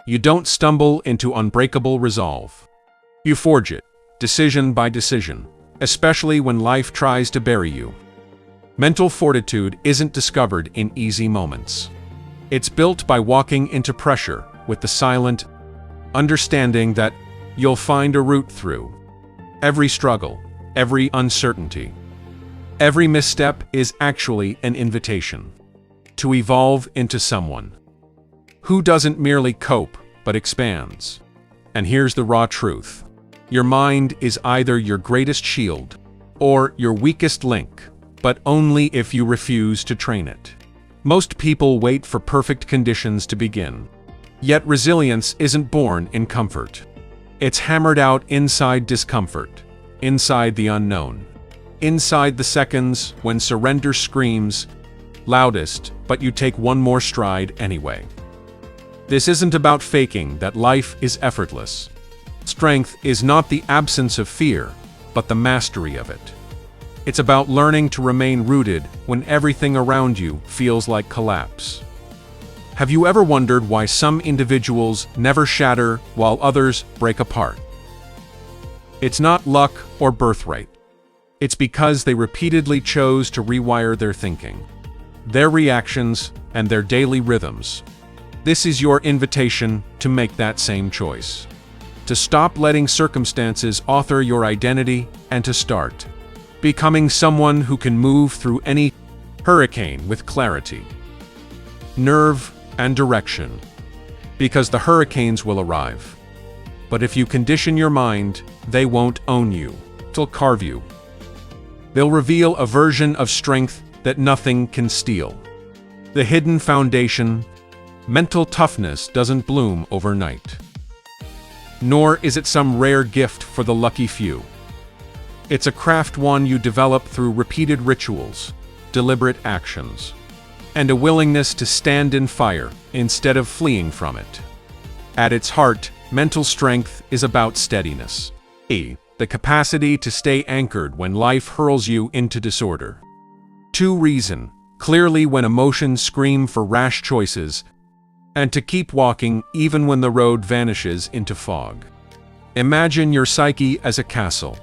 You don't stumble into unbreakable resolve. You forge it, decision by decision, especially when life tries to bury you. Mental fortitude isn't discovered in easy moments. It's built by walking into pressure with the silent understanding that you'll find a route through every struggle, every uncertainty. Every misstep is actually an invitation to evolve into someone who doesn't merely cope, but expands. And here's the raw truth. Your mind is either your greatest shield or your weakest link, but only if you refuse to train it. Most people wait for perfect conditions to begin. Yet resilience isn't born in comfort. It's hammered out inside discomfort, inside the unknown, inside the seconds when surrender screams loudest, but you take one more stride anyway. This isn't about faking that life is effortless. Strength is not the absence of fear, but the mastery of it. It's about learning to remain rooted when everything around you feels like collapse. Have you ever wondered why some individuals never shatter while others break apart? It's not luck or birthright. It's because they repeatedly chose to rewire their thinking, their reactions, and their daily rhythms. This is your invitation to make that same choice. To stop letting circumstances author your identity and to start becoming someone who can move through any hurricane with clarity, nerve, and direction. Because the hurricanes will arrive. But if you condition your mind, they won't own you. They'll carve you. They'll reveal a version of strength that nothing can steal. The hidden foundation, mental toughness, doesn't bloom overnight. Nor is it some rare gift for the lucky few. It's a craft one you develop through repeated rituals, deliberate actions, and a willingness to stand in fire instead of fleeing from it. At its heart, mental strength is about steadiness. The capacity to stay anchored when life hurls you into disorder. To reason clearly when emotions scream for rash choices, and to keep walking even when the road vanishes into fog. Imagine your psyche as a castle.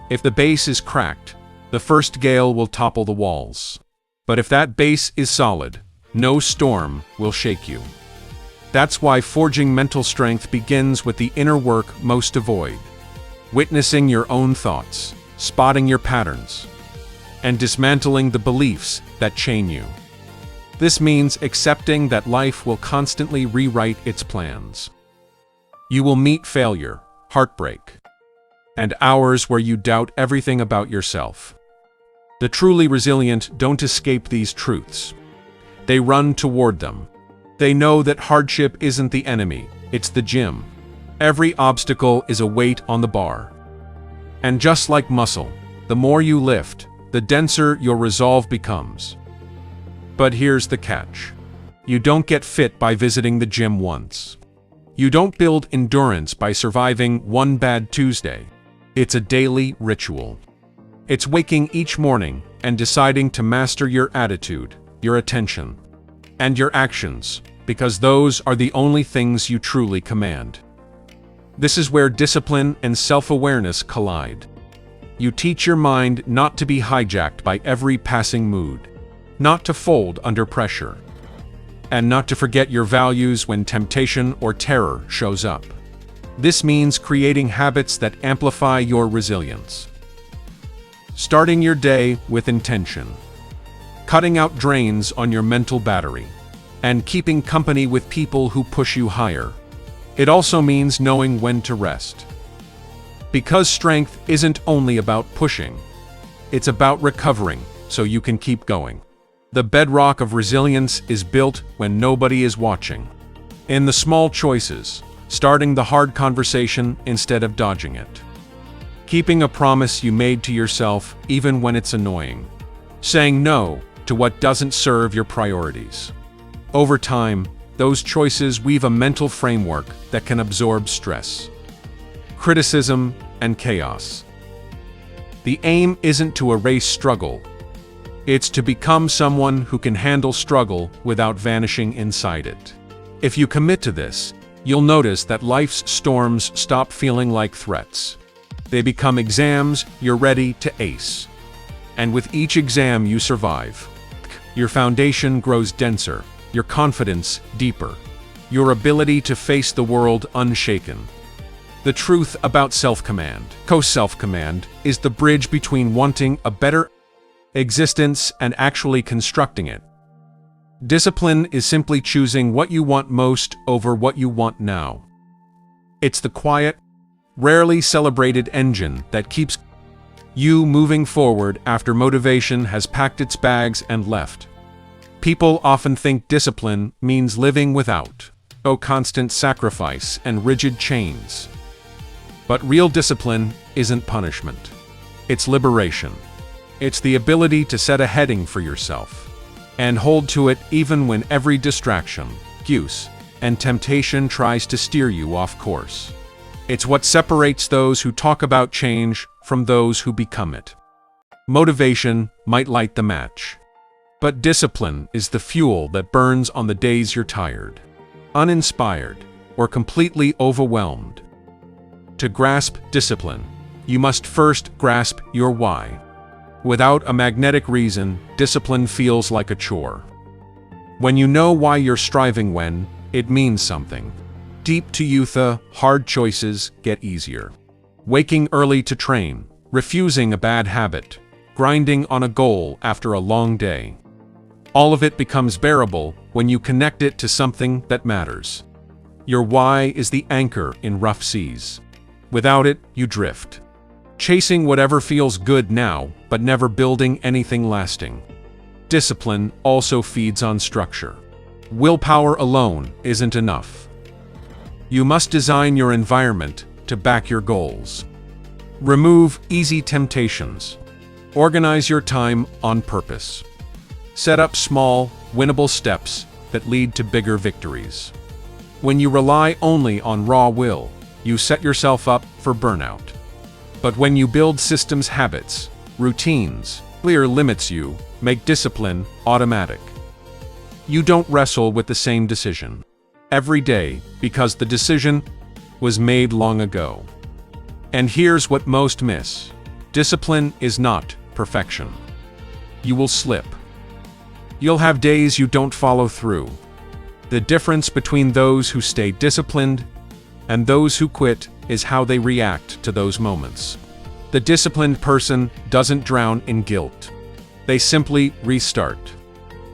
If the base is cracked, the first gale will topple the walls. But if that base is solid, no storm will shake you. That's why forging mental strength begins with the inner work most avoid. Witnessing your own thoughts, spotting your patterns, and dismantling the beliefs that chain you. This means accepting that life will constantly rewrite its plans. You will meet failure, heartbreak, and hours where you doubt everything about yourself. The truly resilient don't escape these truths. They run toward them. They know that hardship isn't the enemy, it's the gym. Every obstacle is a weight on the bar. And just like muscle, the more you lift, the denser your resolve becomes. But here's the catch. You don't get fit by visiting the gym once. You don't build endurance by surviving one bad Tuesday. It's a daily ritual. It's waking each morning and deciding to master your attitude, your attention, and your actions, because those are the only things you truly command. This is where discipline and self-awareness collide. You teach your mind not to be hijacked by every passing mood, not to fold under pressure, and not to forget your values when temptation or terror shows up. This means creating habits that amplify your resilience. Starting your day with intention, cutting out drains on your mental battery, and keeping company with people who push you higher. It also means knowing when to rest. Because strength isn't only about pushing, it's about recovering so you can keep going. The bedrock of resilience is built when nobody is watching. In the small choices, starting the hard conversation instead of dodging it. Keeping a promise you made to yourself even when it's annoying. Saying no to what doesn't serve your priorities. Over time, those choices weave a mental framework that can absorb stress, criticism, and chaos. The aim isn't to erase struggle. It's to become someone who can handle struggle without vanishing inside it. If you commit to this, you'll notice that life's storms stop feeling like threats. They become exams you're ready to ace. And with each exam you survive, your foundation grows denser, your confidence deeper, your ability to face the world unshaken. The truth about self-command, self-command, is the bridge between wanting a better existence and actually constructing it. Discipline is simply choosing what you want most over what you want now. It's the quiet, rarely celebrated engine that keeps you moving forward after motivation has packed its bags and left. People often think discipline means living without constant sacrifice and rigid chains. But real discipline isn't punishment. It's liberation. It's the ability to set a heading for yourself and hold to it even when every distraction, excuse, and temptation tries to steer you off course. It's what separates those who talk about change from those who become it. Motivation might light the match, but discipline is the fuel that burns on the days you're tired, uninspired, or completely overwhelmed. To grasp discipline, you must first grasp your why. Without a magnetic reason, discipline feels like a chore. When you know why you're striving, when it means something deep to you, the hard choices get easier. Waking early to train, refusing a bad habit, grinding on a goal after a long day. All of it becomes bearable when you connect it to something that matters. Your why is the anchor in rough seas. Without it, you drift, chasing whatever feels good now, but never building anything lasting. Discipline also feeds on structure. Willpower alone isn't enough. You must design your environment to back your goals. Remove easy temptations. Organize your time on purpose. Set up small, winnable steps that lead to bigger victories. When you rely only on raw will, you set yourself up for burnout. But when you build systems, habits, routines, clear limits, you make discipline automatic. You don't wrestle with the same decision every day because the decision was made long ago. And here's what most miss. Discipline is not perfection. You will slip. You'll have days you don't follow through. The difference between those who stay disciplined and those who quit is how they react to those moments. The disciplined person doesn't drown in guilt. They simply restart.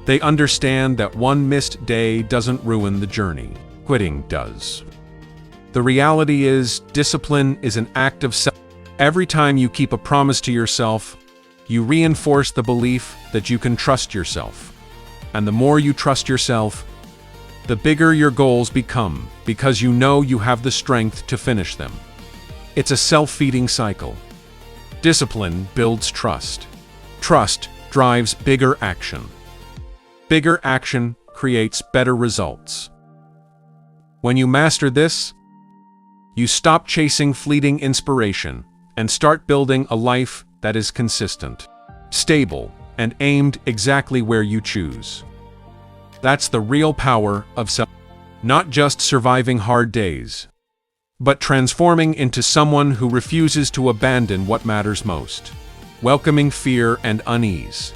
They understand that one missed day doesn't ruin the journey. Quitting does. The reality is, discipline is an act of self. Every time you keep a promise to yourself, you reinforce the belief that you can trust yourself. And the more you trust yourself, the bigger your goals become, because you know you have the strength to finish them. It's a self-feeding cycle. Discipline builds trust. Trust drives bigger action. Bigger action creates better results. When you master this, you stop chasing fleeting inspiration and start building a life that is consistent, stable, and aimed exactly where you choose. That's the real power of self. Not just surviving hard days, but transforming into someone who refuses to abandon what matters most. Welcoming fear and unease.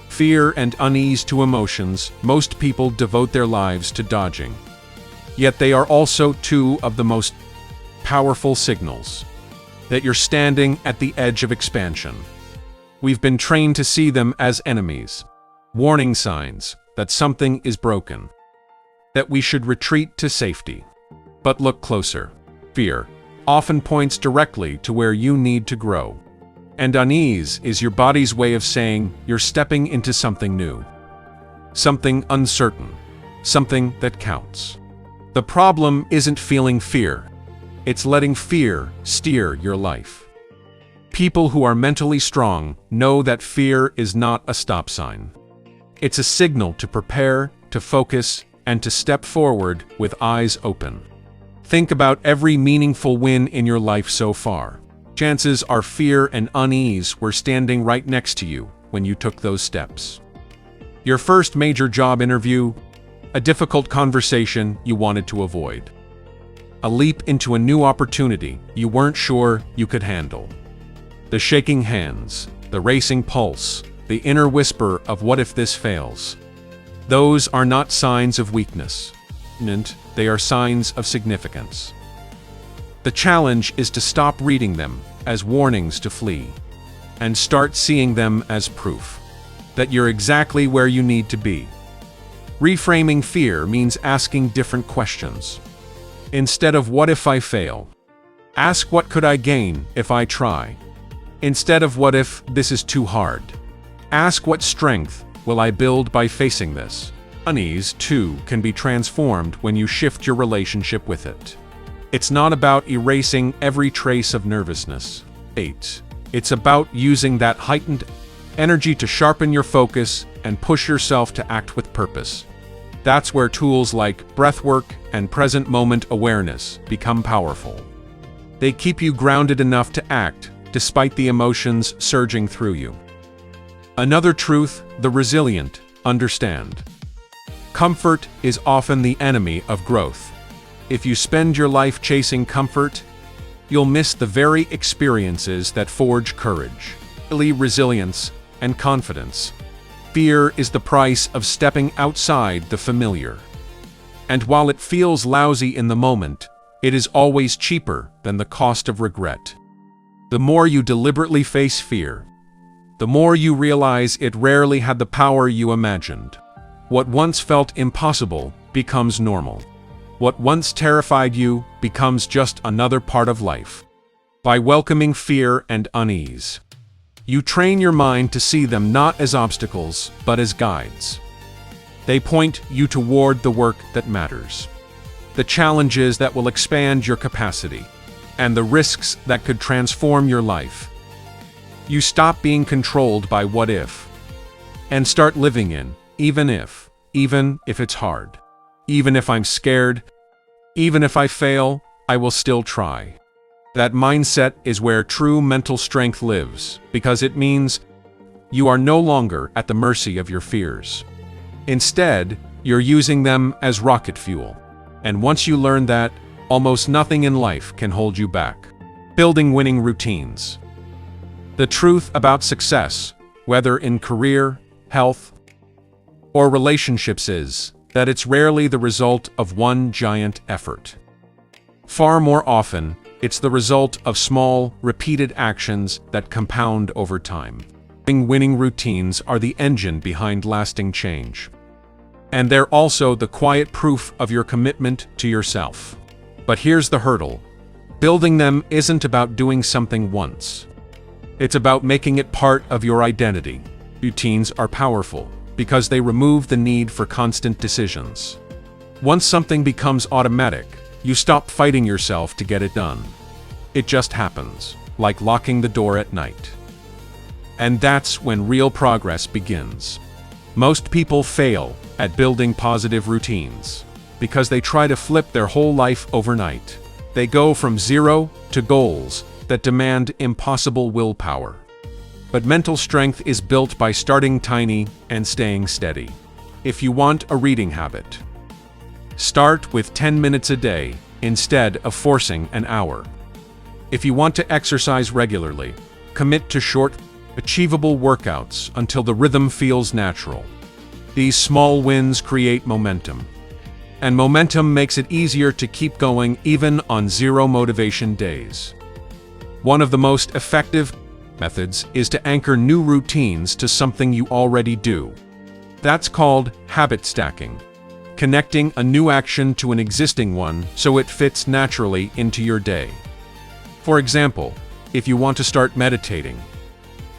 Fear and unease, two emotions most people devote their lives to dodging. Yet they are also two of the most powerful signals that you're standing at the edge of expansion. We've been trained to see them as enemies, warning signs that something is broken, that we should retreat to safety. But look closer. Fear often points directly to where you need to grow. And unease is your body's way of saying you're stepping into something new, something uncertain, something that counts. The problem isn't feeling fear. It's letting fear steer your life. People who are mentally strong know that fear is not a stop sign. It's a signal to prepare, to focus, and to step forward with eyes open. Think about every meaningful win in your life so far. Chances are fear and unease were standing right next to you when you took those steps. Your first major job interview, a difficult conversation you wanted to avoid. a leap into a new opportunity you weren't sure you could handle. The shaking hands, the racing pulse, the inner whisper of what if this fails. Those are not signs of weakness. They are signs of significance. The challenge is to stop reading them as warnings to flee, and start seeing them as proof that you're exactly where you need to be. Reframing fear means asking different questions. Instead of what if I fail, ask what could I gain if I try. Instead of what if this is too hard, ask what strength will I build by facing this. Unease, too, can be transformed when you shift your relationship with it. It's not about erasing every trace of nervousness. It's about using that heightened energy to sharpen your focus and push yourself to act with purpose. That's where tools like breathwork and present moment awareness become powerful. They keep you grounded enough to act despite the emotions surging through you. Another truth the resilient understand. Comfort is often the enemy of growth. If you spend your life chasing comfort, you'll miss the very experiences that forge courage, resilience, and confidence. Fear is the price of stepping outside the familiar. And while it feels lousy in the moment, it is always cheaper than the cost of regret. The more you deliberately face fear, the more you realize it rarely had the power you imagined. What once felt impossible becomes normal. What once terrified you becomes just another part of life. By welcoming fear and unease, you train your mind to see them not as obstacles, but as guides. They point you toward the work that matters, the challenges that will expand your capacity, and the risks that could transform your life. You stop being controlled by what if, and start living in even if it's hard. Even if I'm scared, even if I fail, I will still try. That mindset is where true mental strength lives, because it means you are no longer at the mercy of your fears. Instead, you're using them as rocket fuel. And once you learn that, almost nothing in life can hold you back. Building winning routines. The truth about success, whether in career, health, or relationships, is that it's rarely the result of one giant effort. Far more often, it's the result of small, repeated actions that compound over time. Winning routines are the engine behind lasting change. And they're also the quiet proof of your commitment to yourself. But here's the hurdle. Building them isn't about doing something once. It's about making it part of your identity. Routines are powerful because they remove the need for constant decisions. Once something becomes automatic, you stop fighting yourself to get it done. It just happens, like locking the door at night. And that's when real progress begins. Most people fail at building positive routines because they try to flip their whole life overnight. They go from zero to goals that demand impossible willpower. But mental strength is built by starting tiny and staying steady. If you want a reading habit, start with 10 minutes a day instead of forcing an hour. If you want to exercise regularly, commit to short, achievable workouts until the rhythm feels natural. These small wins create momentum. And momentum makes it easier to keep going even on zero motivation days. One of the most effective methods is to anchor new routines to something you already do. That's called habit stacking, connecting a new action to an existing one so it fits naturally into your day. For example, if you want to start meditating,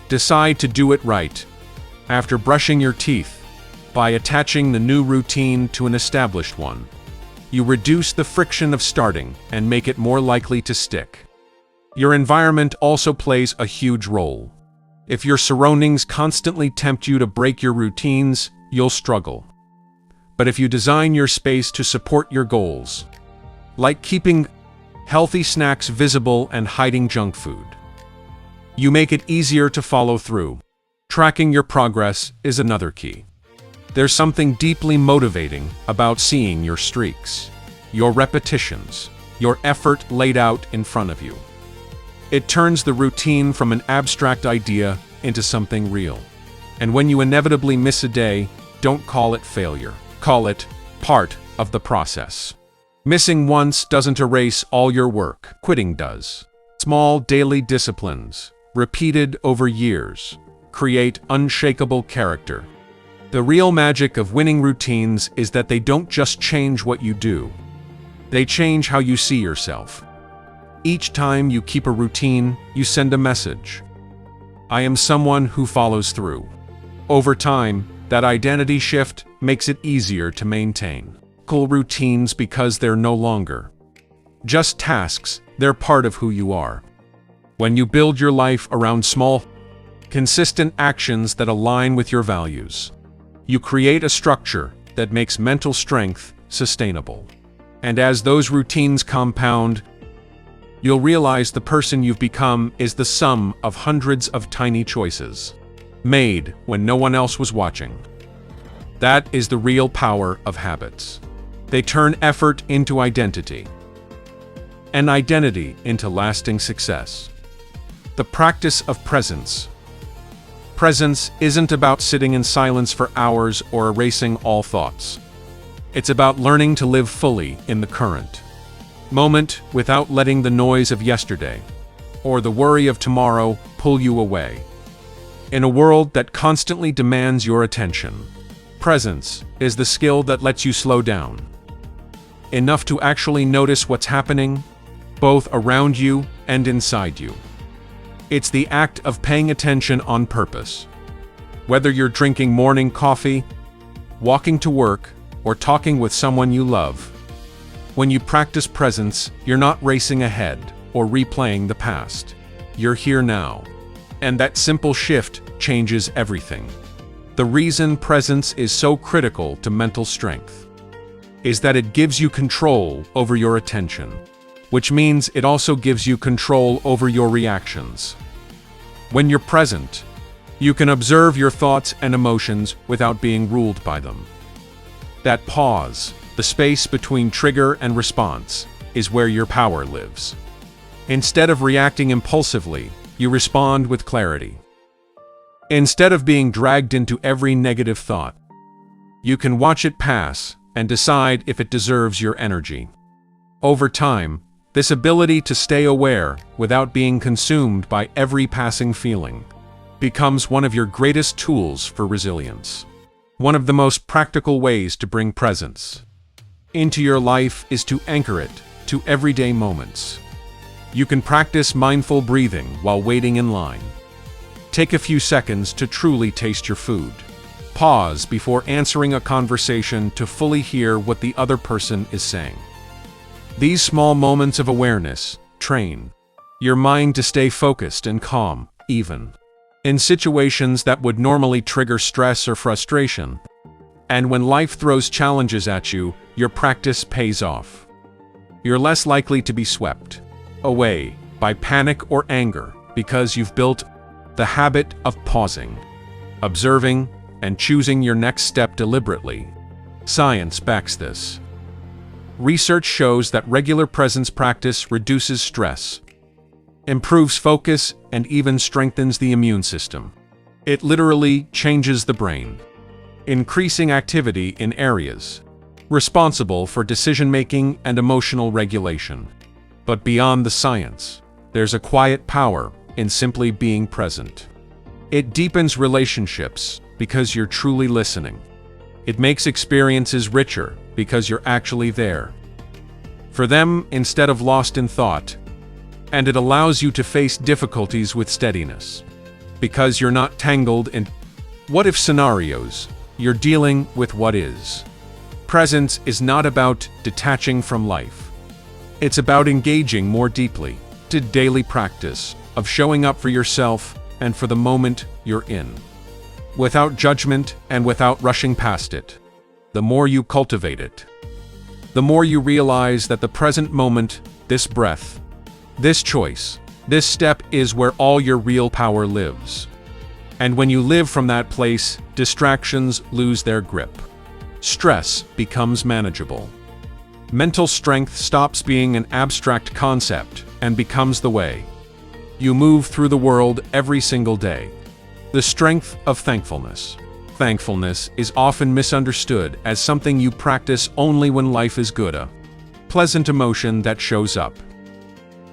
decide to do it right after brushing your teeth by attaching the new routine to an established one. You reduce the friction of starting and make it more likely to stick. Your environment also plays a huge role. If your surroundings constantly tempt you to break your routines, you'll struggle. But if you design your space to support your goals, like keeping healthy snacks visible and hiding junk food, you make it easier to follow through. Tracking your progress is another key. There's something deeply motivating about seeing your streaks, your repetitions, your effort laid out in front of you. It turns the routine from an abstract idea into something real. And when you inevitably miss a day, don't call it failure. Call it part of the process. Missing once doesn't erase all your work. Quitting does. Small daily disciplines, repeated over years, create unshakable character. The real magic of winning routines is that they don't just change what you do. They change how you see yourself. Each time you keep a routine, you send a message. I am someone who follows through. Over time, that identity shift makes it easier to maintain. Cool routines because they're no longer just tasks, they're part of who you are. When you build your life around small, consistent actions that align with your values, you create a structure that makes mental strength sustainable. And as those routines compound, you'll realize the person you've become is the sum of hundreds of tiny choices, made when no one else was watching. That is the real power of habits. They turn effort into identity, and identity into lasting success. The practice of presence. Presence isn't about sitting in silence for hours or erasing all thoughts. It's about learning to live fully in the current moment without letting the noise of yesterday or the worry of tomorrow pull you away. In a world that constantly demands your attention, presence is the skill that lets you slow down enough to actually notice what's happening, both around you and inside you. It's the act of paying attention on purpose. Whether you're drinking morning coffee, walking to work, or talking with someone you love, when you practice presence, you're not racing ahead or replaying the past. You're here now. And that simple shift changes everything. The reason presence is so critical to mental strength is that it gives you control over your attention, which means it also gives you control over your reactions. When you're present, you can observe your thoughts and emotions without being ruled by them. That pause, the space between trigger and response, is where your power lives. Instead of reacting impulsively, you respond with clarity. Instead of being dragged into every negative thought, you can watch it pass and decide if it deserves your energy. Over time, this ability to stay aware without being consumed by every passing feeling becomes one of your greatest tools for resilience. One of the most practical ways to bring presence into your life is to anchor it to everyday moments. You can practice mindful breathing while waiting in line. Take a few seconds to truly taste your food. Pause before answering a conversation to fully hear what the other person is saying. These small moments of awareness train your mind to stay focused and calm, even in situations that would normally trigger stress or frustration. And when life throws challenges at you, your practice pays off. You're less likely to be swept away by panic or anger because you've built the habit of pausing, observing, and choosing your next step deliberately. Science backs this. Research shows that regular presence practice reduces stress, improves focus, and even strengthens the immune system. It literally changes the brain, increasing activity in areas responsible for decision-making and emotional regulation. But beyond the science, there's a quiet power in simply being present. It deepens relationships because you're truly listening. It makes experiences richer because you're actually there for them instead of lost in thought. And it allows you to face difficulties with steadiness because you're not tangled in what-if scenarios. You're dealing with what is. Presence is not about detaching from life. It's about engaging more deeply to daily practice of showing up for yourself and for the moment you're in, without judgment and without rushing past it. The more you cultivate it, the more you realize that the present moment, this breath, this choice, this step is where all your real power lives. And when you live from that place, distractions lose their grip. Stress becomes manageable. mental strength stops being an abstract concept and becomes the way you move through the world every single day. The strength of thankfulness. Thankfulness is often misunderstood as something you practice only when life is good, a pleasant emotion that shows up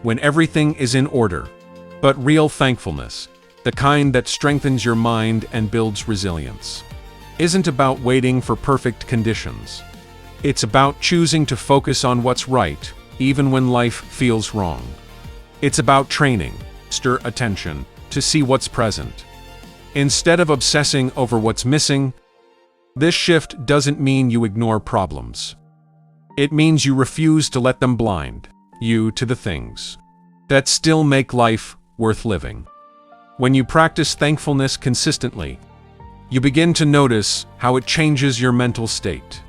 when everything is in order. But real thankfulness, the kind that strengthens your mind and builds resilience, isn't about waiting for perfect conditions. It's about choosing to focus on what's right, even when life feels wrong. It's about training your attention to see what's present, instead of obsessing over what's missing. This shift doesn't mean you ignore problems. It means you refuse to let them blind you to the things that still make life worth living. When you practice thankfulness consistently, you begin to notice how it changes your mental state.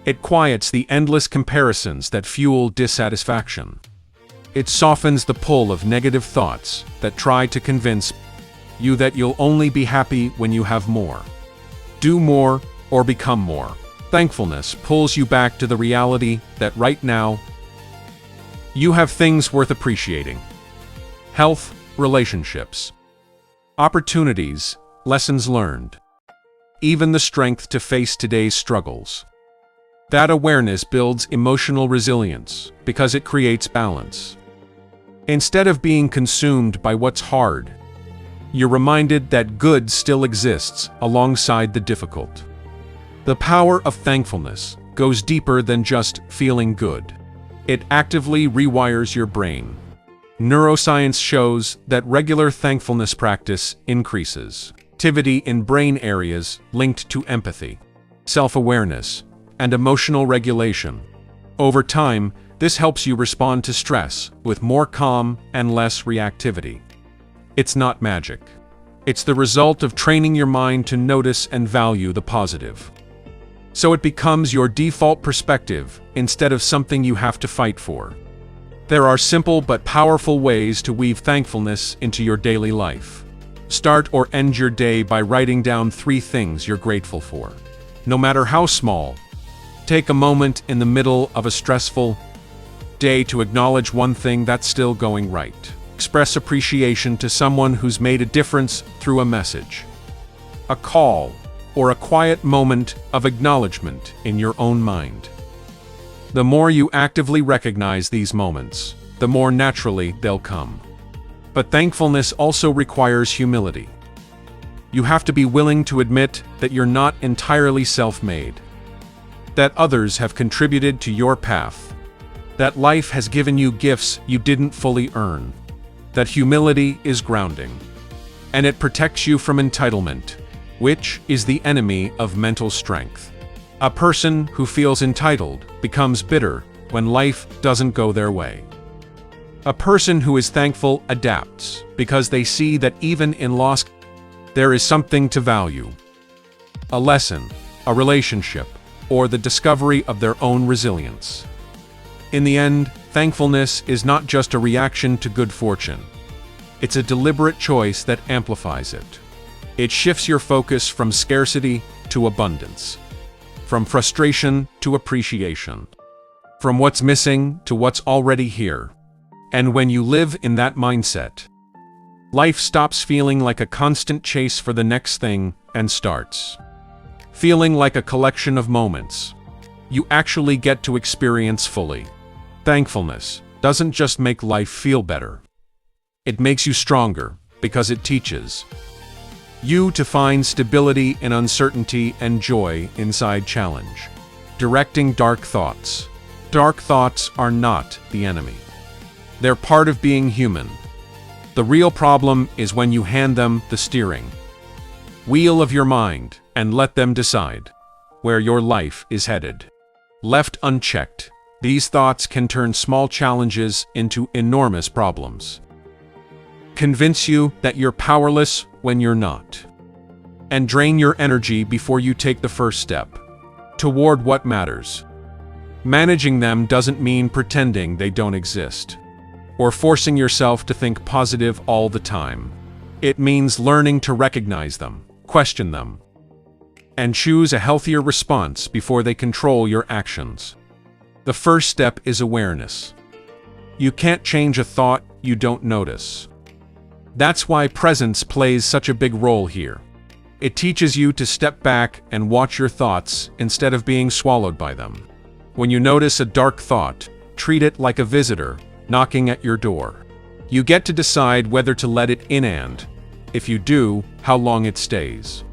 It quiets the endless comparisons that fuel dissatisfaction. It softens the pull of negative thoughts that try to convince you that you'll only be happy when you have more, do more, or become more. Thankfulness pulls you back to the reality that right now, you have things worth appreciating. Health, relationships, opportunities, lessons learned, even the strength to face today's struggles. That awareness builds emotional resilience because it creates balance. Instead of being consumed by what's hard, you're reminded that good still exists alongside the difficult. The power of thankfulness goes deeper than just feeling good. It actively rewires your brain. Neuroscience shows that regular thankfulness practice increases activity in brain areas linked to empathy, self-awareness, and emotional regulation. Over time, this helps you respond to stress with more calm and less reactivity. It's not magic. It's the result of training your mind to notice and value the positive. So it becomes your default perspective instead of something you have to fight for. There are simple but powerful ways to weave thankfulness into your daily life. Start or end your day by writing down 3 things you're grateful for. No matter how small, take a moment in the middle of a stressful day to acknowledge one thing that's still going right. Express appreciation to someone who's made a difference through a message, a call, or a quiet moment of acknowledgement in your own mind. The more you actively recognize these moments, the more naturally they'll come. But thankfulness also requires humility. You have to be willing to admit that you're not entirely self-made, that others have contributed to your path, that life has given you gifts you didn't fully earn, that humility is grounding, and it protects you from entitlement, which is the enemy of mental strength. A person who feels entitled becomes bitter when life doesn't go their way. A person who is thankful adapts because they see that even in loss, there is something to value. A lesson, a relationship, or the discovery of their own resilience. In the end, thankfulness is not just a reaction to good fortune. It's a deliberate choice that amplifies it. It shifts your focus from scarcity to abundance, from frustration to appreciation, from what's missing to what's already here. And when you live in that mindset, life stops feeling like a constant chase for the next thing and starts feeling like a collection of moments you actually get to experience fully. Thankfulness doesn't just make life feel better. It makes you stronger because it teaches you to find stability in uncertainty and joy inside challenge. Directing dark thoughts. Dark thoughts are not the enemy. They're part of being human. The real problem is when you hand them the steering wheel of your mind and let them decide where your life is headed. Left unchecked, these thoughts can turn small challenges into enormous problems. Convince you that you're powerless when you're not, and drain your energy before you take the first step toward what matters. Managing them doesn't mean pretending they don't exist, or forcing yourself to think positive all the time. It means learning to recognize them, question them, and choose a healthier response before they control your actions. The first step is awareness. You can't change a thought you don't notice. That's why presence plays such a big role here. It teaches you to step back and watch your thoughts instead of being swallowed by them. When you notice a dark thought, treat it like a visitor knocking at your door. You get to decide whether to let it in and, if you do, how long it stays.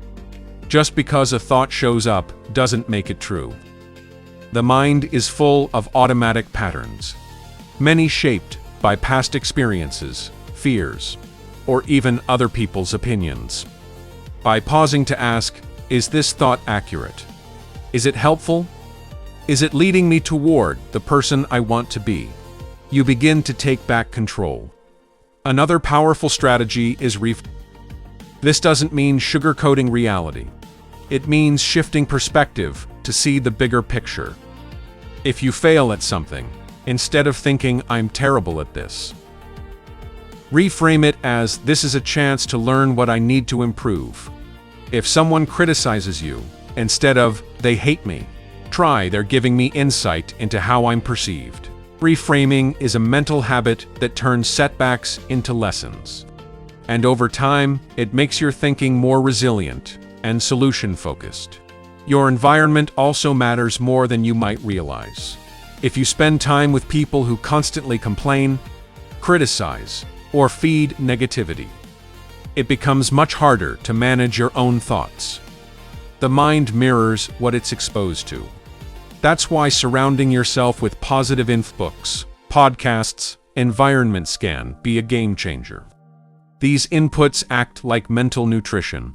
Just because a thought shows up doesn't make it true. The mind is full of automatic patterns, many shaped by past experiences, fears, or even other people's opinions. By pausing to ask, is this thought accurate? Is it helpful? Is it leading me toward the person I want to be? You begin to take back control. Another powerful strategy is reframe. This doesn't mean sugarcoating reality. It means shifting perspective to see the bigger picture. If you fail at something, instead of thinking, I'm terrible at this, reframe it as, this is a chance to learn what I need to improve. If someone criticizes you, instead of, they hate me, try, they're giving me insight into how I'm perceived. Reframing is a mental habit that turns setbacks into lessons. And over time, it makes your thinking more resilient and solution-focused. Your environment also matters more than you might realize. If you spend time with people who constantly complain, criticize, or feed negativity, it becomes much harder to manage your own thoughts. The mind mirrors what it's exposed to. That's why surrounding yourself with positive books, podcasts, environments can be a game changer. These inputs act like mental nutrition.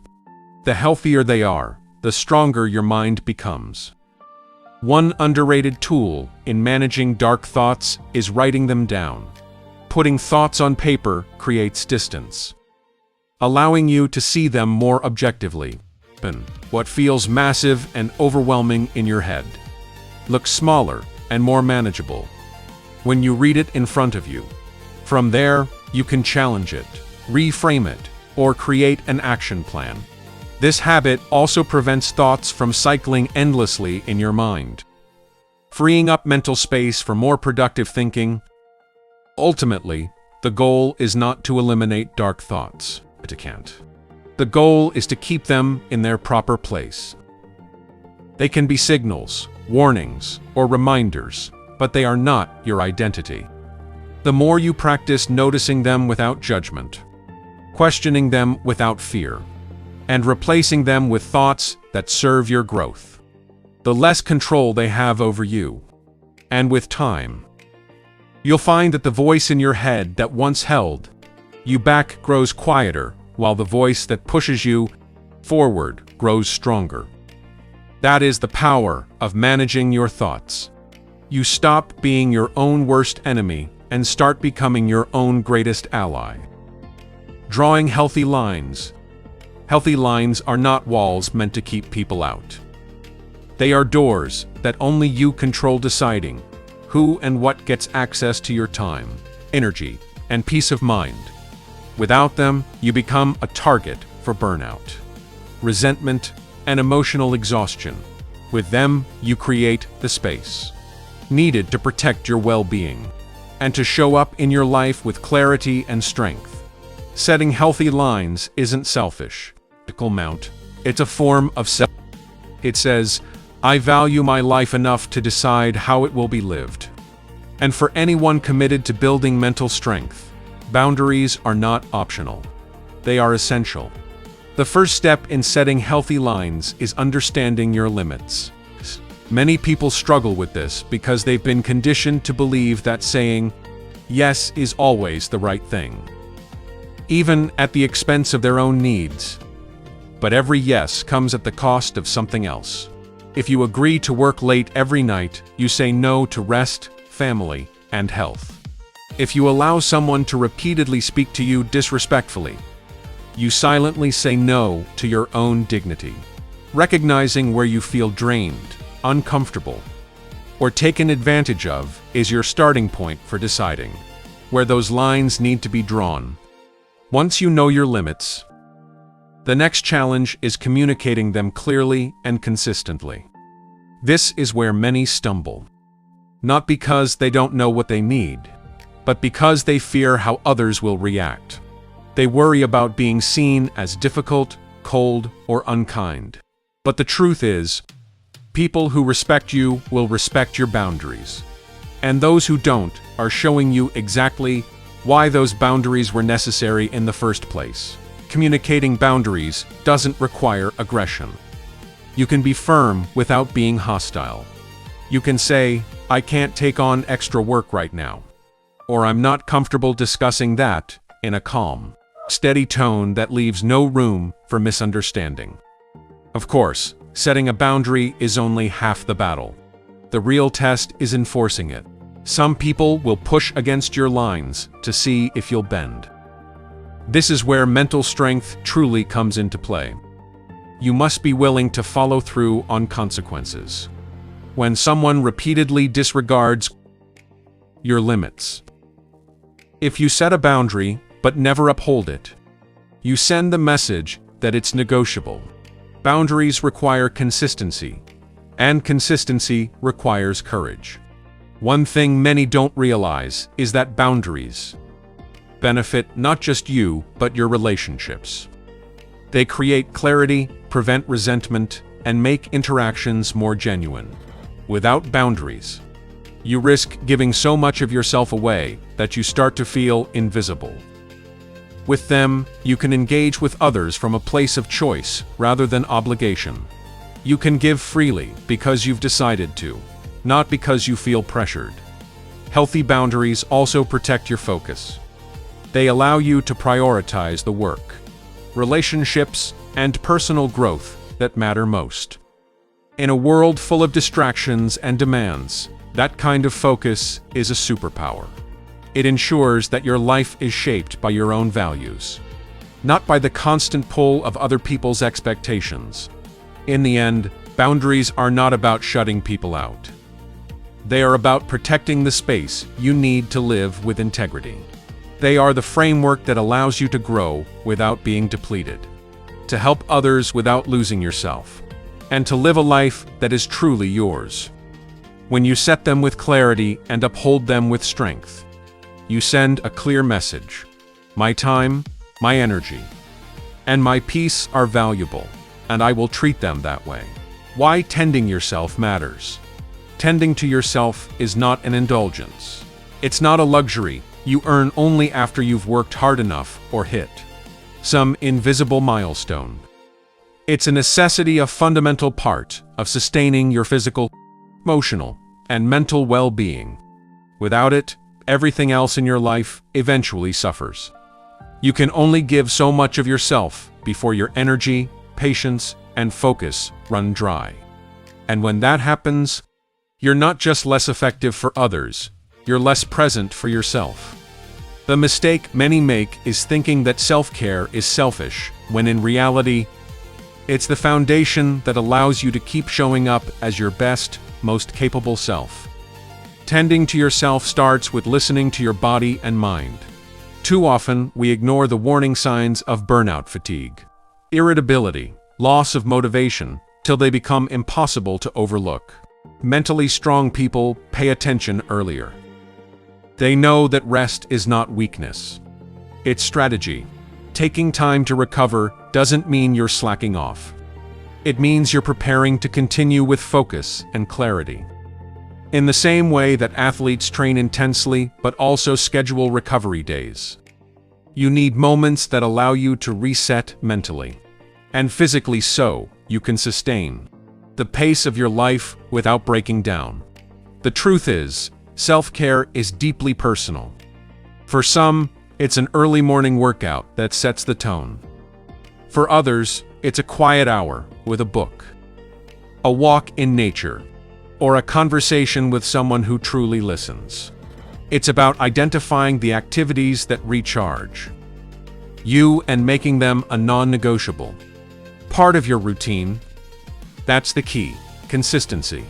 The healthier they are, the stronger your mind becomes. One underrated tool in managing dark thoughts is writing them down. Putting thoughts on paper creates distance, allowing you to see them more objectively. What feels massive and overwhelming in your head looks smaller and more manageable when you read it in front of you. From there, you can challenge it, reframe it, or create an action plan. This habit also prevents thoughts from cycling endlessly in your mind, freeing up mental space for more productive thinking. Ultimately, the goal is not to eliminate dark thoughts. The goal is to keep them in their proper place. They can be signals, warnings, or reminders, but they are not your identity. The more you practice noticing them without judgment, questioning them without fear, and replacing them with thoughts that serve your growth, the less control they have over you. And with time, you'll find that the voice in your head that once held you back grows quieter, while the voice that pushes you forward grows stronger. That is the power of managing your thoughts. You stop being your own worst enemy and start becoming your own greatest ally. Drawing healthy lines. Healthy lines are not walls meant to keep people out. They are doors that only you control, deciding who and what gets access to your time, energy, and peace of mind. Without them, you become a target for burnout, resentment, and emotional exhaustion. With them, you create the space needed to protect your well-being and to show up in your life with clarity and strength. Setting healthy lines isn't selfish. It's a form of self. It says, I value my life enough to decide how it will be lived. And for anyone committed to building mental strength, boundaries are not optional. They are essential. The first step in setting healthy lines is understanding your limits. Many people struggle with this because they've been conditioned to believe that saying yes is always the right thing, even at the expense of their own needs. But every yes comes at the cost of something else. If you agree to work late every night, you say no to rest, family, and health. If you allow someone to repeatedly speak to you disrespectfully, you silently say no to your own dignity. Recognizing where you feel drained, uncomfortable, or taken advantage of is your starting point for deciding where those lines need to be drawn. Once you know your limits, the next challenge is communicating them clearly and consistently. This is where many stumble. not because they don't know what they need, but because they fear how others will react. They worry about being seen as difficult, cold, or unkind. But the truth is, people who respect you will respect your boundaries. And those who don't are showing you exactly why those boundaries were necessary in the first place. Communicating boundaries doesn't require aggression. You can be firm without being hostile. You can say, "I can't take on extra work right now," or "I'm not comfortable discussing that," in a calm, steady tone that leaves no room for misunderstanding. Of course, setting a boundary is only half the battle. The real test is enforcing it. Some people will push against your lines to see if you'll bend. This is where mental strength truly comes into play. You must be willing to follow through on consequences. When someone repeatedly disregards your limits. If you set a boundary but never uphold it, you send the message that it's negotiable. Boundaries require consistency, and consistency requires courage. One thing many don't realize is that boundaries benefit not just you, but your relationships. They create clarity, prevent resentment, and make interactions more genuine. Without boundaries, you risk giving so much of yourself away that you start to feel invisible. With them, you can engage with others from a place of choice rather than obligation. You can give freely because you've decided to, not because you feel pressured. Healthy boundaries also protect your focus. They allow you to prioritize the work, relationships, and personal growth that matter most. In a world full of distractions and demands, that kind of focus is a superpower. It ensures that your life is shaped by your own values, not by the constant pull of other people's expectations. In the end, boundaries are not about shutting people out. They are about protecting the space you need to live with integrity. They are the framework that allows you to grow without being depleted, to help others without losing yourself, and to live a life that is truly yours. When you set them with clarity and uphold them with strength, you send a clear message. My time, my energy, and my peace are valuable, and I will treat them that way. Why tending yourself matters. Tending to yourself is not an indulgence. It's not a luxury you earn only after you've worked hard enough or hit some invisible milestone. It's a necessity, a fundamental part of sustaining your physical, emotional, and mental well-being. Without it, everything else in your life eventually suffers. You can only give so much of yourself before your energy, patience, and focus run dry. And when that happens, you're not just less effective for others, you're less present for yourself. The mistake many make is thinking that self-care is selfish, when in reality, it's the foundation that allows you to keep showing up as your best, most capable self. Tending to yourself starts with listening to your body and mind. Too often, we ignore the warning signs of burnout, fatigue, irritability, loss of motivation, till they become impossible to overlook. Mentally strong people pay attention earlier. They know that rest is not weakness. It's strategy. Taking time to recover doesn't mean you're slacking off. It means you're preparing to continue with focus and clarity. In the same way that athletes train intensely but also schedule recovery days, you need moments that allow you to reset mentally and physically so you can sustain the pace of your life without breaking down. The truth is, self-care is deeply personal. For some, it's an early morning workout that sets the tone. For others, it's a quiet hour with a book, a walk in nature, or a conversation with someone who truly listens. It's about identifying the activities that recharge you and making them a non-negotiable part of your routine. That's the key: consistency.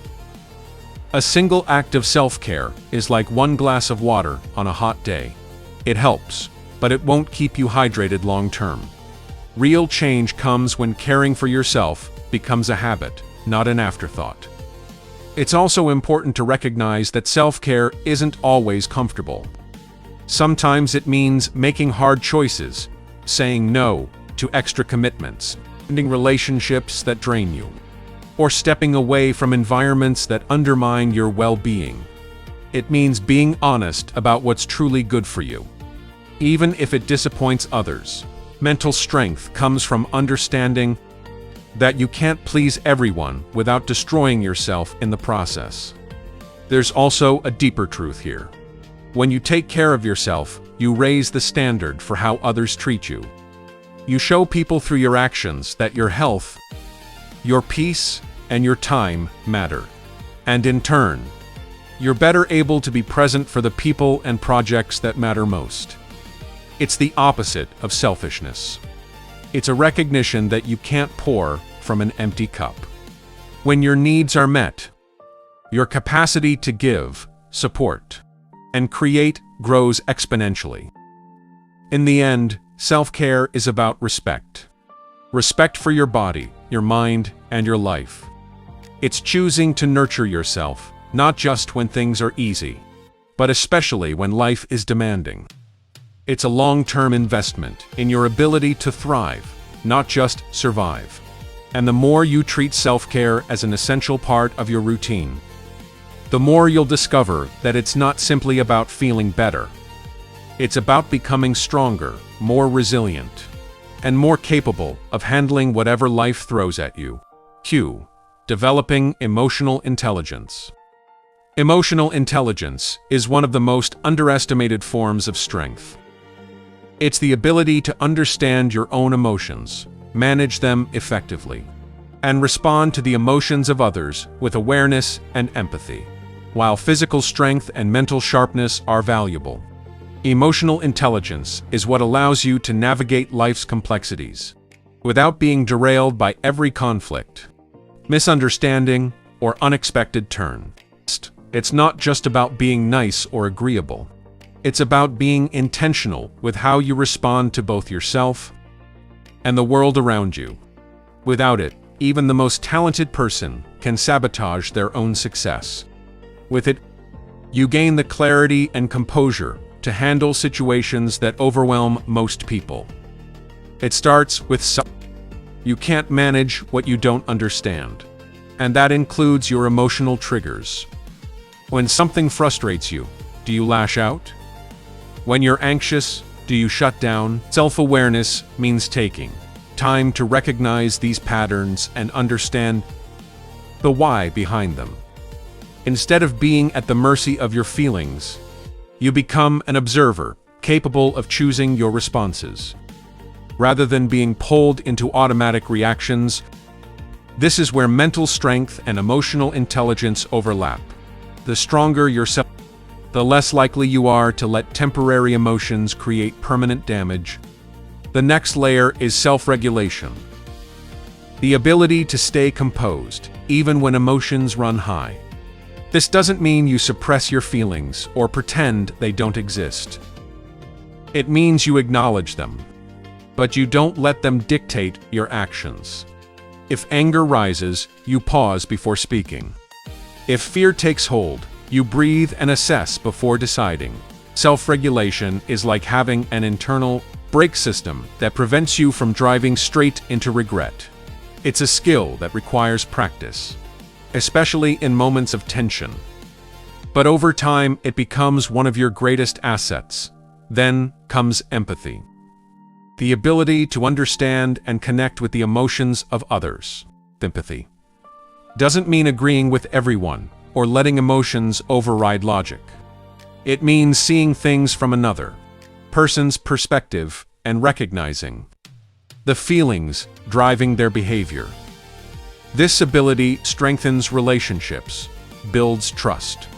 A single act of self-care is like one glass of water on a hot day. It helps, but it won't keep you hydrated long-term. Real change comes when caring for yourself becomes a habit, not an afterthought. It's also important to recognize that self-care isn't always comfortable. Sometimes it means making hard choices, saying no to extra commitments, ending relationships that drain you, or stepping away from environments that undermine your well-being. It means being honest about what's truly good for you, even if it disappoints others. Mental strength comes from understanding that you can't please everyone without destroying yourself in the process. There's also a deeper truth here. When you take care of yourself, you raise the standard for how others treat you. You show people through your actions that your health, your peace, and your time matter. And in turn, you're better able to be present for the people and projects that matter most. It's the opposite of selfishness. It's a recognition that you can't pour from an empty cup. When your needs are met, your capacity to give, support, and create grows exponentially. In the end, self-care is about respect. Respect for your body, your mind, and your life. It's choosing to nurture yourself, not just when things are easy, but especially when life is demanding. It's a long-term investment in your ability to thrive, not just survive. And the more you treat self-care as an essential part of your routine, the more you'll discover that it's not simply about feeling better. It's about becoming stronger, more resilient, and more capable of handling whatever life throws at you. Q. Developing emotional intelligence. Emotional intelligence is one of the most underestimated forms of strength. It's the ability to understand your own emotions, manage them effectively, and respond to the emotions of others with awareness and empathy. While physical strength and mental sharpness are valuable, emotional intelligence is what allows you to navigate life's complexities without being derailed by every conflict, misunderstanding, or unexpected turn. It's not just about being nice or agreeable. It's about being intentional with how you respond to both yourself and the world around you. Without it, even the most talented person can sabotage their own success. With it, you gain the clarity and composure to handle situations that overwhelm most people. It starts with self. You can't manage what you don't understand, and that includes your emotional triggers. When something frustrates you, do you lash out? When you're anxious, do you shut down? Self-awareness means taking time to recognize these patterns and understand the why behind them. Instead of being at the mercy of your feelings, you become an observer, capable of choosing your responses. Rather than being pulled into automatic reactions, this is where mental strength and emotional intelligence overlap. The stronger your self, the less likely you are to let temporary emotions create permanent damage. The next layer is self-regulation. The ability to stay composed, even when emotions run high. This doesn't mean you suppress your feelings or pretend they don't exist. It means you acknowledge them, but you don't let them dictate your actions. If anger rises, you pause before speaking. If fear takes hold, you breathe and assess before deciding. Self-regulation is like having an internal brake system that prevents you from driving straight into regret. It's a skill that requires practice, especially in moments of tension. But over time, it becomes one of your greatest assets. Then comes empathy. The ability to understand and connect with the emotions of others. Empathy doesn't mean agreeing with everyone or letting emotions override logic. It means seeing things from another person's perspective and recognizing the feelings driving their behavior. This ability strengthens relationships, builds trust,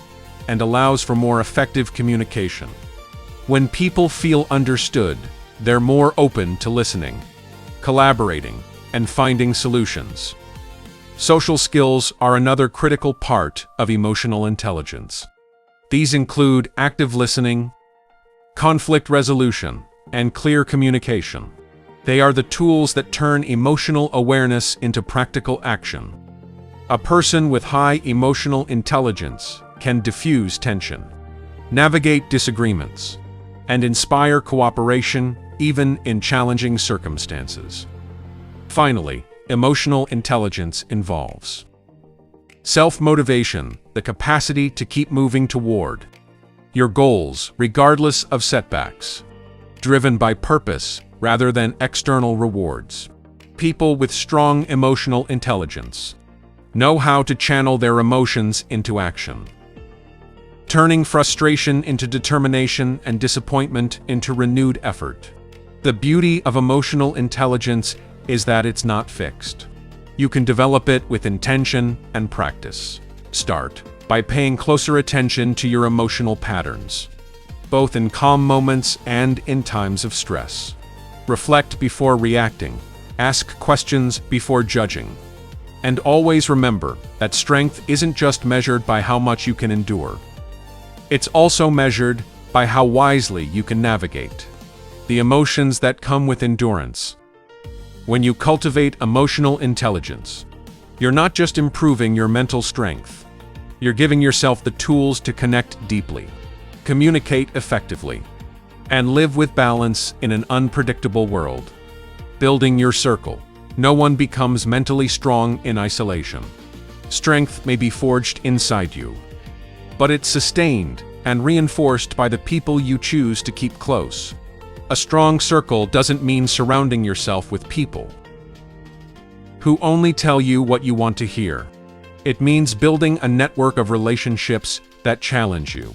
and allows for more effective communication. When people feel understood, they're more open to listening, collaborating, and finding solutions. Social skills are another critical part of emotional intelligence. These include active listening, conflict resolution, and clear communication. They are the tools that turn emotional awareness into practical action. A person with high emotional intelligence can diffuse tension, navigate disagreements, and inspire cooperation even in challenging circumstances. Finally, emotional intelligence involves self-motivation, the capacity to keep moving toward your goals regardless of setbacks, driven by purpose rather than external rewards. People with strong emotional intelligence know how to channel their emotions into action, turning frustration into determination and disappointment into renewed effort. The beauty of emotional intelligence is that it's not fixed. You can develop it with intention and practice. Start by paying closer attention to your emotional patterns, both in calm moments and in times of stress. Reflect before reacting. Ask questions before judging. And always remember that strength isn't just measured by how much you can endure. It's also measured by how wisely you can navigate the emotions that come with endurance. When you cultivate emotional intelligence, you're not just improving your mental strength, you're giving yourself the tools to connect deeply, communicate effectively, and live with balance in an unpredictable world. Building your circle. No one becomes mentally strong in isolation. Strength may be forged inside you, but it's sustained and reinforced by the people you choose to keep close. A strong circle doesn't mean surrounding yourself with people who only tell you what you want to hear. It means building a network of relationships that challenge you,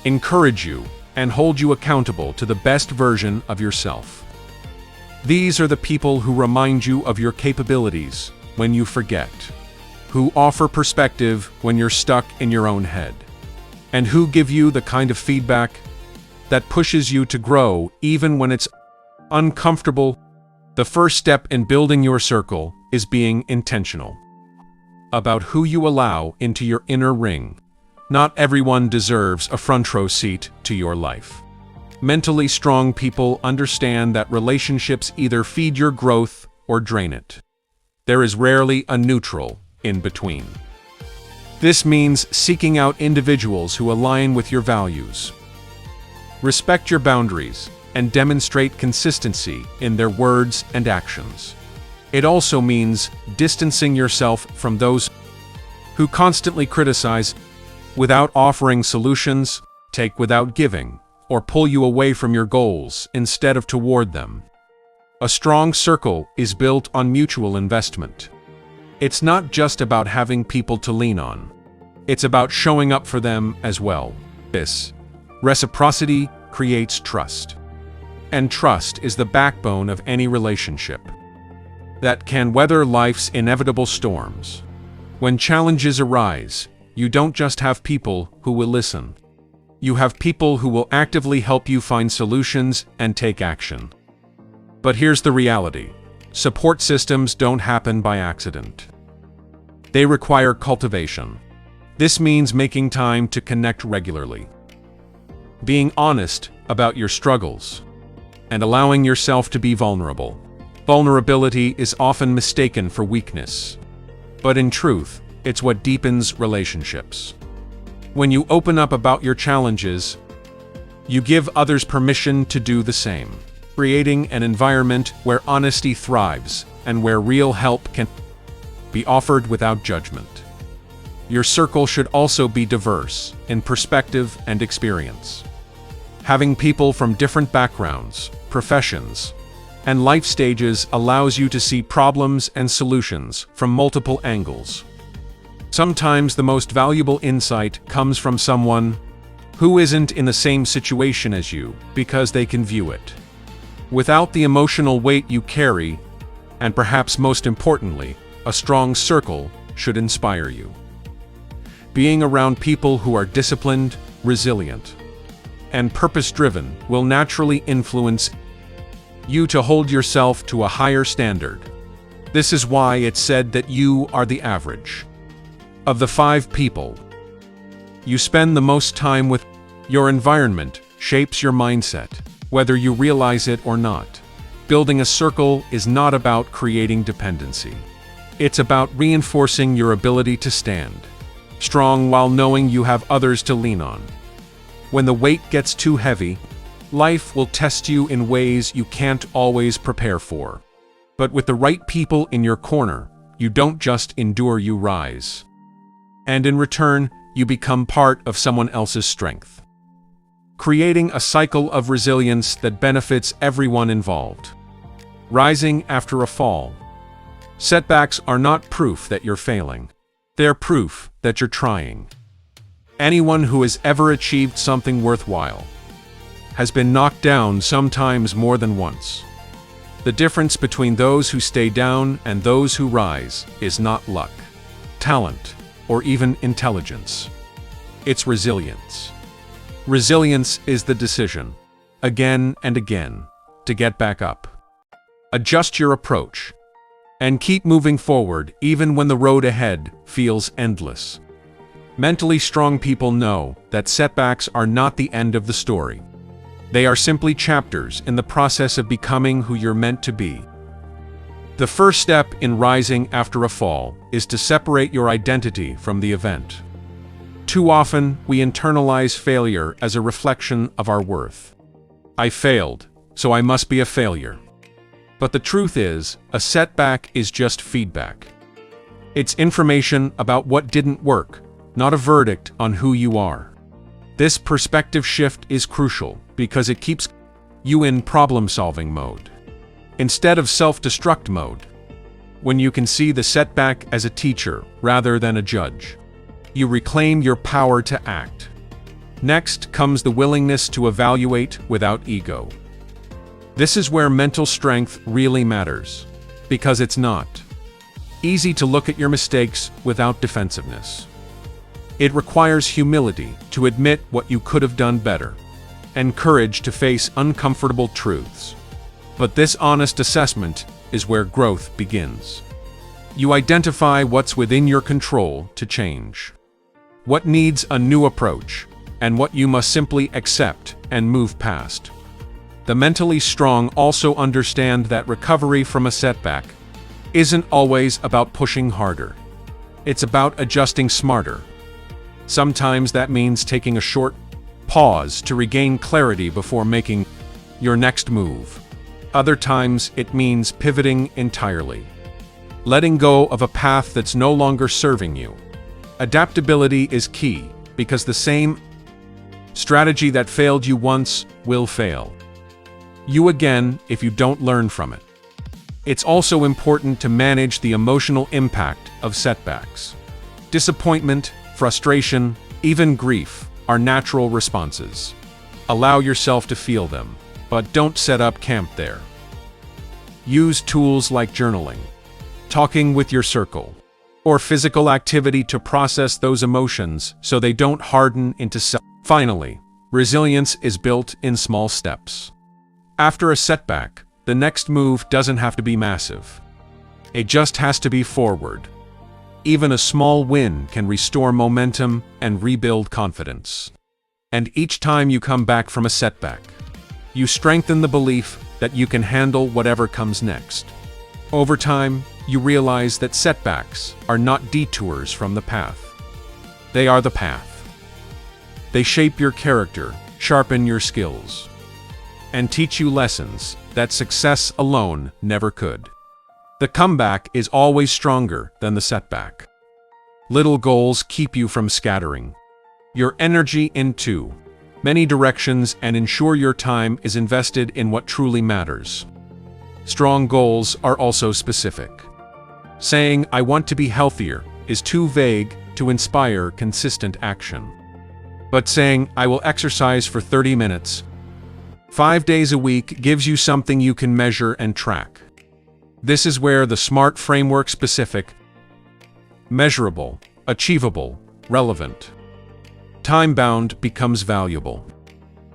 encourage you, and hold you accountable to the best version of yourself. These are the people who remind you of your capabilities when you forget, who offer perspective when you're stuck in your own head, and who give you the kind of feedback that pushes you to grow even when it's uncomfortable. The first step in building your circle is being intentional about who you allow into your inner ring. Not everyone deserves a front row seat to your life. Mentally strong people understand that relationships either feed your growth or drain it. There is rarely a neutral in between. This means seeking out individuals who align with your values, respect your boundaries, and demonstrate consistency in their words and actions. It also means distancing yourself from those who constantly criticize without offering solutions, take without giving, or pull you away from your goals instead of toward them. A strong circle is built on mutual investment. It's not just about having people to lean on. It's about showing up for them as well. This reciprocity creates trust. And trust is the backbone of any relationship that can weather life's inevitable storms. When challenges arise, you don't just have people who will listen. You have people who will actively help you find solutions and take action. But here's the reality. Support systems don't happen by accident. They require cultivation. This means making time to connect regularly, being honest about your struggles, and allowing yourself to be vulnerable. Vulnerability is often mistaken for weakness, but in truth, it's what deepens relationships. When you open up about your challenges, you give others permission to do the same, creating an environment where honesty thrives and where real help can be offered without judgment. Your circle should also be diverse in perspective and experience. Having people from different backgrounds, professions, and life stages allows you to see problems and solutions from multiple angles. Sometimes the most valuable insight comes from someone who isn't in the same situation as you because they can view it without the emotional weight you carry, and perhaps most importantly, a strong circle should inspire you. Being around people who are disciplined, resilient, and purpose-driven will naturally influence you to hold yourself to a higher standard. This is why it's said that you are the average of the 5 people you spend the most time with. Your environment shapes your mindset, whether you realize it or not. Building a circle is not about creating dependency. It's about reinforcing your ability to stand strong while knowing you have others to lean on. When the weight gets too heavy, life will test you in ways you can't always prepare for. But with the right people in your corner, you don't just endure, you rise. And in return, you become part of someone else's strength, creating a cycle of resilience that benefits everyone involved. Rising after a fall. Setbacks are not proof that you're failing. They're proof that you're trying. Anyone who has ever achieved something worthwhile has been knocked down, sometimes more than once. The difference between those who stay down and those who rise is not luck, talent, or even intelligence. It's resilience. Resilience is the decision, again and again, to get back up. Adjust your approach, and keep moving forward even when the road ahead feels endless. Mentally strong people know that setbacks are not the end of the story. They are simply chapters in the process of becoming who you're meant to be. The first step in rising after a fall is to separate your identity from the event. Too often, we internalize failure as a reflection of our worth. I failed, so I must be a failure. But the truth is, a setback is just feedback. It's information about what didn't work, not a verdict on who you are. This perspective shift is crucial because it keeps you in problem-solving mode, instead of self-destruct mode. When you can see the setback as a teacher rather than a judge, you reclaim your power to act. Next comes the willingness to evaluate without ego. This is where mental strength really matters, because it's not easy to look at your mistakes without defensiveness. It requires humility to admit what you could have done better, and courage to face uncomfortable truths. But this honest assessment is where growth begins. You identify what's within your control to change, what needs a new approach, and what you must simply accept and move past. The mentally strong also understand that recovery from a setback isn't always about pushing harder. It's about adjusting smarter. Sometimes that means taking a short pause to regain clarity before making your next move. Other times it means pivoting entirely, letting go of a path that's no longer serving you. Adaptability is key, because the same strategy that failed you once will fail you again if you don't learn from it. It's also important to manage the emotional impact of setbacks. Disappointment, frustration, even grief are natural responses. Allow yourself to feel them, but don't set up camp there. Use tools like journaling, talking with your circle, or physical activity to process those emotions so they don't harden into self. Finally, resilience is built in small steps. After a setback, the next move doesn't have to be massive. It just has to be forward. Even a small win can restore momentum and rebuild confidence. And each time you come back from a setback, you strengthen the belief that you can handle whatever comes next. Over time, you realize that setbacks are not detours from the path. They are the path. They shape your character, sharpen your skills, and teach you lessons that success alone never could. The comeback is always stronger than the setback. Little goals keep you from scattering your energy in too many directions and ensure your time is invested in what truly matters. Strong goals are also specific. Saying, "I want to be healthier," is too vague to inspire consistent action. But saying, "I will exercise for 30 minutes, 5 days a week," gives you something you can measure and track. This is where the SMART framework specific, measurable, achievable, relevant, time-bound becomes valuable.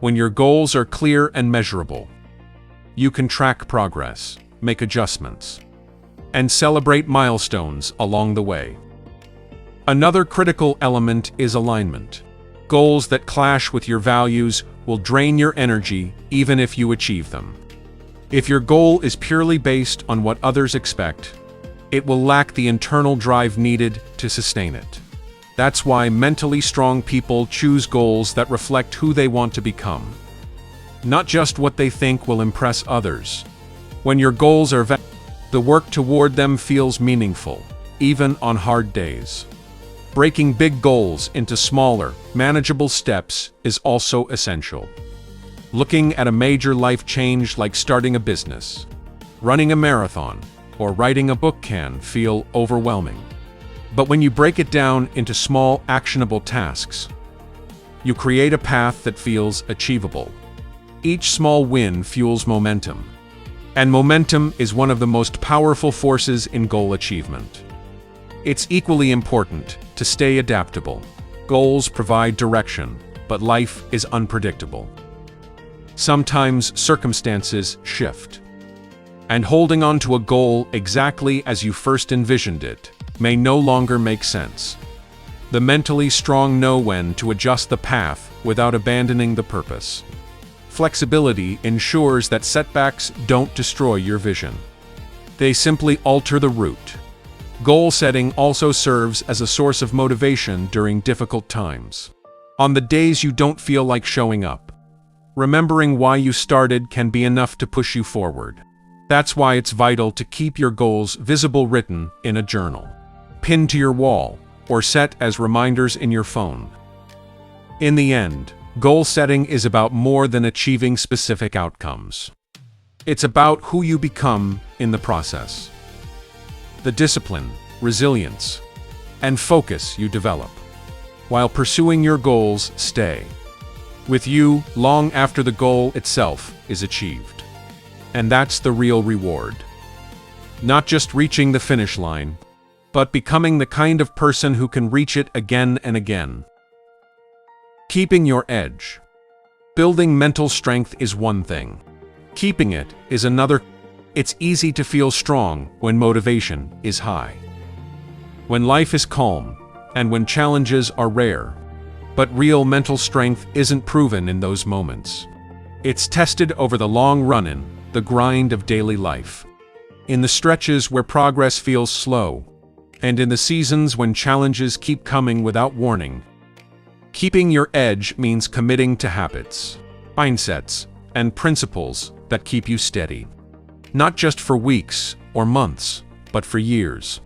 When your goals are clear and measurable, you can track progress, make adjustments, and celebrate milestones along the way. Another critical element is alignment. Goals that clash with your values will drain your energy even if you achieve them. If your goal is purely based on what others expect, it will lack the internal drive needed to sustain it. That's why mentally strong people choose goals that reflect who they want to become, not just what they think will impress others. When your goals are valid, the work toward them feels meaningful, even on hard days. Breaking big goals into smaller, manageable steps is also essential. Looking at a major life change like starting a business, running a marathon, or writing a book can feel overwhelming. But when you break it down into small, actionable tasks, you create a path that feels achievable. Each small win fuels momentum, and momentum is one of the most powerful forces in goal achievement. It's equally important to stay adaptable. Goals provide direction, but life is unpredictable. Sometimes circumstances shift, and holding on to a goal exactly as you first envisioned it may no longer make sense. The mentally strong know when to adjust the path without abandoning the purpose. Flexibility ensures that setbacks don't destroy your vision. They simply alter the route. Goal setting also serves as a source of motivation during difficult times. On the days you don't feel like showing up, remembering why you started can be enough to push you forward. That's why it's vital to keep your goals visible, written in a journal, pinned to your wall, or set as reminders in your phone. In the end, goal setting is about more than achieving specific outcomes. It's about who you become in the process. The discipline, resilience, and focus you develop while pursuing your goals stay with you long after the goal itself is achieved. And that's the real reward. Not just reaching the finish line, but becoming the kind of person who can reach it again and again. Keeping your edge. Building mental strength is one thing. Keeping it is another. It's easy to feel strong when motivation is high, when life is calm, and when challenges are rare. But real mental strength isn't proven in those moments. It's tested over the long run in the grind of daily life, in the stretches where progress feels slow, and in the seasons when challenges keep coming without warning. Keeping your edge means committing to habits, mindsets, and principles that keep you steady. Not just for weeks or months, but for years.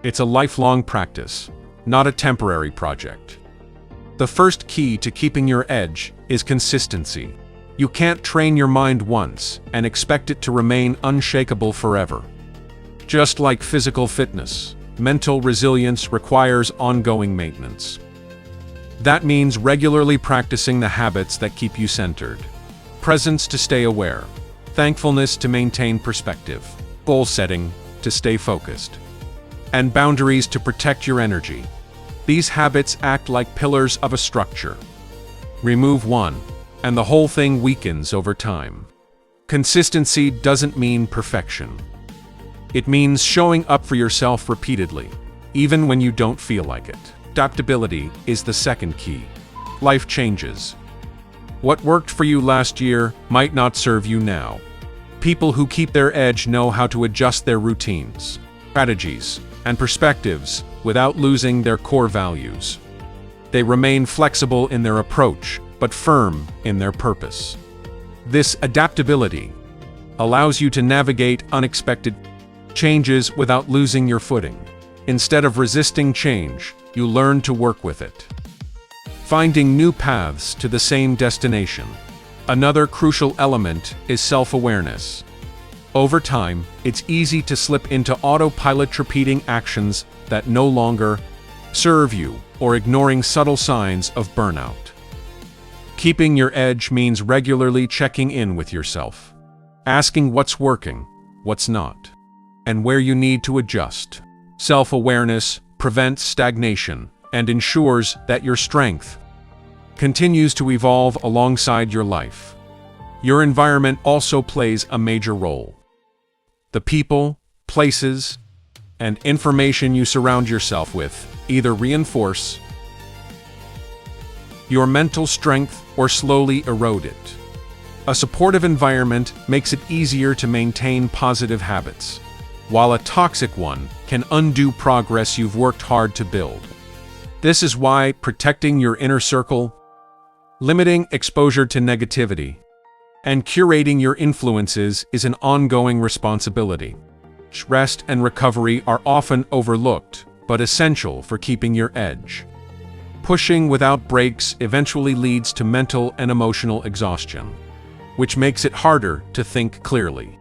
It's a lifelong practice, not a temporary project. The first key to keeping your edge is consistency. You can't train your mind once and expect it to remain unshakable forever. Just like physical fitness, mental resilience requires ongoing maintenance. That means regularly practicing the habits that keep you centered, presence to stay aware, thankfulness to maintain perspective, goal setting to stay focused, and boundaries to protect your energy. These habits act like pillars of a structure. Remove one, and the whole thing weakens over time. Consistency doesn't mean perfection. It means showing up for yourself repeatedly, even when you don't feel like it. Adaptability is the second key. Life changes. What worked for you last year might not serve you now. People who keep their edge know how to adjust their routines, strategies, and perspectives without losing their core values. They remain flexible in their approach, but firm in their purpose. This adaptability allows you to navigate unexpected changes without losing your footing. Instead of resisting change, you learn to work with it, finding new paths to the same destination. Another crucial element is self-awareness. Over time, it's easy to slip into autopilot, repeating actions that no longer serve you or ignoring subtle signs of burnout. Keeping your edge means regularly checking in with yourself, asking what's working, what's not, and where you need to adjust. Self-awareness prevents stagnation and ensures that your strength continues to evolve alongside your life. Your environment also plays a major role. The people, places, and information you surround yourself with either reinforce your mental strength or slowly erode it. A supportive environment makes it easier to maintain positive habits, while a toxic one can undo progress you've worked hard to build. This is why protecting your inner circle, limiting exposure to negativity, and curating your influences is an ongoing responsibility. Rest and recovery are often overlooked, but essential for keeping your edge. Pushing without breaks eventually leads to mental and emotional exhaustion, which makes it harder to think clearly.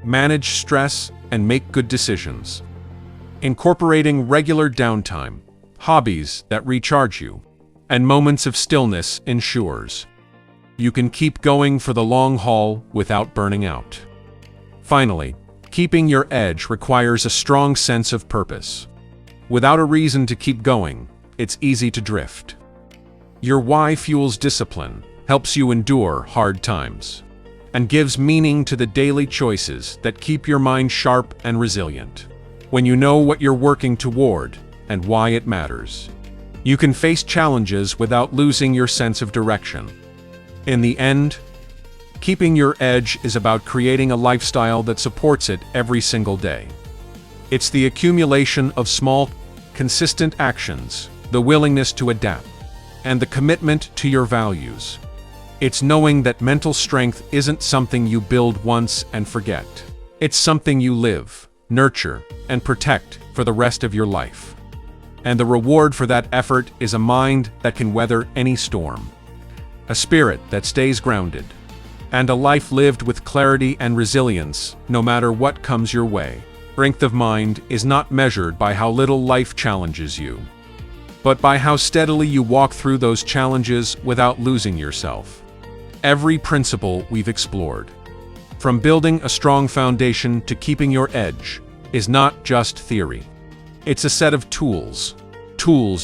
Manage stress and make good decisions. Incorporating regular downtime, hobbies that recharge you, and moments of stillness ensures you can keep going for the long haul without burning out. Finally, keeping your edge requires a strong sense of purpose. Without a reason to keep going, it's easy to drift. Your why fuels discipline, helps you endure hard times, and gives meaning to the daily choices that keep your mind sharp and resilient. When you know what you're working toward and why it matters, you can face challenges without losing your sense of direction. In the end, keeping your edge is about creating a lifestyle that supports it every single day. It's the accumulation of small, consistent actions, the willingness to adapt, and the commitment to your values. It's knowing that mental strength isn't something you build once and forget. It's something you live, nurture, and protect for the rest of your life. And the reward for that effort is a mind that can weather any storm, a spirit that stays grounded, and a life lived with clarity and resilience no matter what comes your way. Strength of mind is not measured by how little life challenges you, but by how steadily you walk through those challenges without losing yourself. Every principle we've explored, from building a strong foundation to keeping your edge, is not just theory. It's a set of tools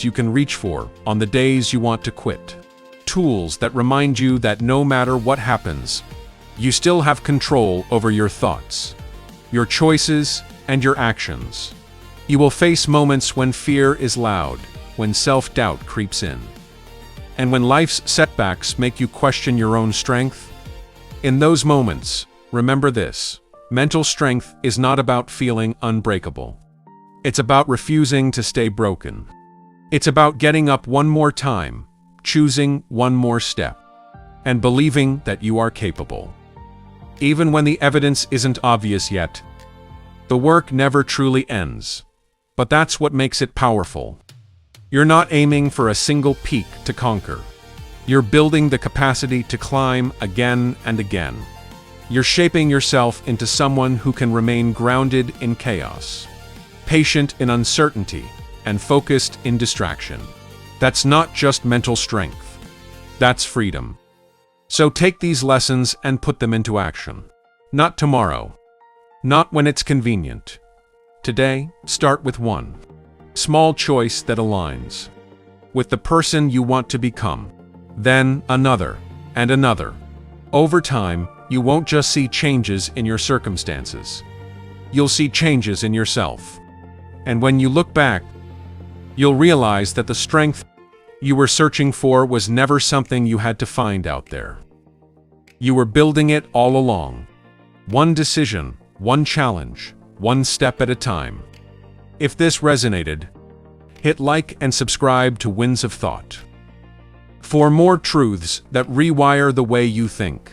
you can reach for on the days you want to quit. Tools that remind you that no matter what happens, you still have control over your thoughts, your choices, and your actions. You will face moments when fear is loud, when self-doubt creeps in, and when life's setbacks make you question your own strength. In those moments, remember this: mental strength is not about feeling unbreakable. It's about refusing to stay broken. It's about getting up one more time, choosing one more step, and believing that you are capable. Even when the evidence isn't obvious yet, the work never truly ends. But that's what makes it powerful. You're not aiming for a single peak to conquer. You're building the capacity to climb again and again. You're shaping yourself into someone who can remain grounded in chaos, patient in uncertainty, and focused in distraction. That's not just mental strength. That's freedom. So take these lessons and put them into action. Not tomorrow. Not when it's convenient. Today, start with one small choice that aligns with the person you want to become. Then another, and another. Over time, you won't just see changes in your circumstances. You'll see changes in yourself. And when you look back, you'll realize that the strength you were searching for was never something you had to find out there. You were building it all along. One decision, one challenge, one step at a time. If this resonated, hit like and subscribe to Winds of Thought for more truths that rewire the way you think.